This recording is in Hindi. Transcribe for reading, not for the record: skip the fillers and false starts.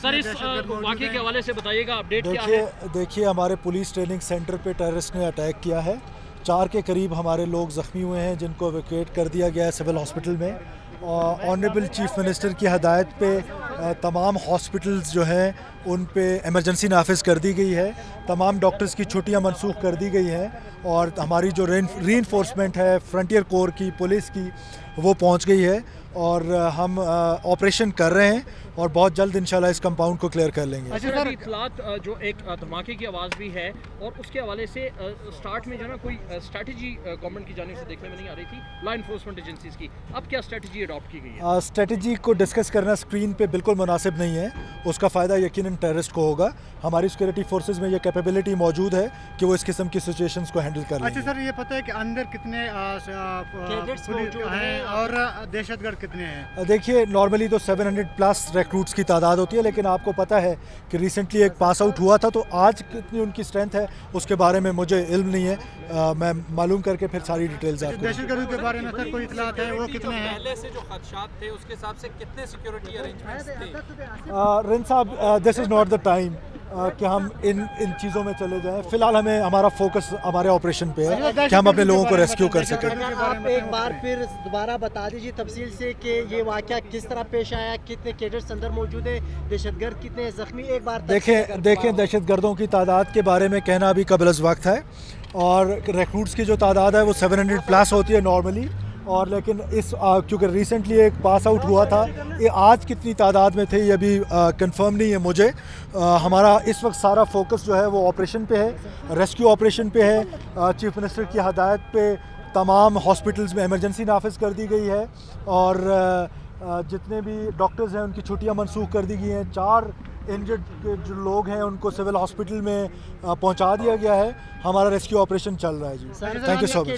सर इस वाक़े के हवाले से बताइएगा, अपडेट क्या है? देखिए हमारे पुलिस ट्रेनिंग सेंटर पे टेररिस्ट ने अटैक किया है। 4 के करीब हमारे लोग ज़ख्मी हुए हैं जिनको एवैक्यूएट कर दिया गया है सिविल हॉस्पिटल में। ऑनरेबल चीफ मिनिस्टर की हदायत पे तमाम हॉस्पिटल्स जो हैं उन पे इमरजेंसी नाफिज कर दी गई है। तमाम डॉक्टर्स की छुट्टियां मनसूख कर दी गई हैं और हमारी जो रीइंफोर्समेंट है फ्रंटियर कोर की, पुलिस की, वो पहुंच गई है और हम ऑपरेशन कर रहे हैं और बहुत जल्द इंशाल्लाह इस कंपाउंड को क्लियर कर लेंगे। अच्छा सर, इत्तलात जो एक धमाके की आवाज़ भी है और उसके हवाले से स्टार्ट में जो है ना कोई स्ट्रेटजी गवर्नमेंट की जानिब से देखने में नहीं आ रही थी लॉ इन्फोर्समेंट एजेंसीज की, अब क्या स्ट्रेटजी अडॉप्ट की गई है? स्ट्रेटजी को डिस्कस करना स्क्रीन पे बिल्कुल मुनासिब नहीं है। उसका फ़ायदा यकीनन टेररिस्ट को होगा। हमारी सिक्योरिटी फोर्सेज में ये कैपेबिलिटी मौजूद है कि वो इस किस्म की सिचुएशंस को हैंडल कर लेंगे। अच्छा सर, ये पता है कि अंदर कितने हैं और दहशतगर्द कितने हैं? देखिए नॉर्मली तो 700 प्लस रिक्रूट्स की तादाद होती है, लेकिन आपको पता है कि रिसेंटली एक पास आउट हुआ था, तो आज कितनी उनकी स्ट्रेंथ है उसके बारे में मुझे इल्म नहीं है। मैं मालूम करके फिर सारी डिटेल्स आपको। दहशतगर्दों के बारे में सर कोई इत्तलात है, वो कितने हैं? पहले से जो खदशात थे उसके हिसाब से कितने सिक्योरिटी अरेंजमेंट्स थे? रिन साहब, this is not the time कि हम इन चीज़ों में चले जाएं। फ़िलहाल हमारा फोकस हमारे ऑपरेशन पे है कि हम अपने लोगों को रेस्क्यू कर सकें। आप एक बार फिर दोबारा बता दीजिए तफसील से कि ये वाक़या किस तरह पेश आया, कितने कैडेट्स अंदर मौजूद है, दहशतगर्द कितने जख्मी, एक बार देखें दहशतगर्दों की तादाद के बारे में कहना अभी कबल अज़ वक्त है और रिक्रूट्स की जो तादाद है वो 700 प्लस होती है नॉर्मली, और लेकिन क्योंकि रिसेंटली एक पास आउट हुआ था, ये आज कितनी तादाद में थे ये अभी कंफर्म नहीं है मुझे। हमारा इस वक्त सारा फोकस जो है वो ऑपरेशन पे है, रेस्क्यू ऑपरेशन पे है। चीफ मिनिस्टर की हदायत पे तमाम हॉस्पिटल्स में इमरजेंसी नाफिज कर दी गई है और जितने भी डॉक्टर्स हैं उनकी छुट्टियां मनसूख कर दी गई हैं। 4 इंजर्ड जो लोग हैं उनको सिविल हॉस्पिटल में पहुंचा दिया गया है। हमारा रेस्क्यू ऑपरेशन चल रहा है जी। Thank you so much.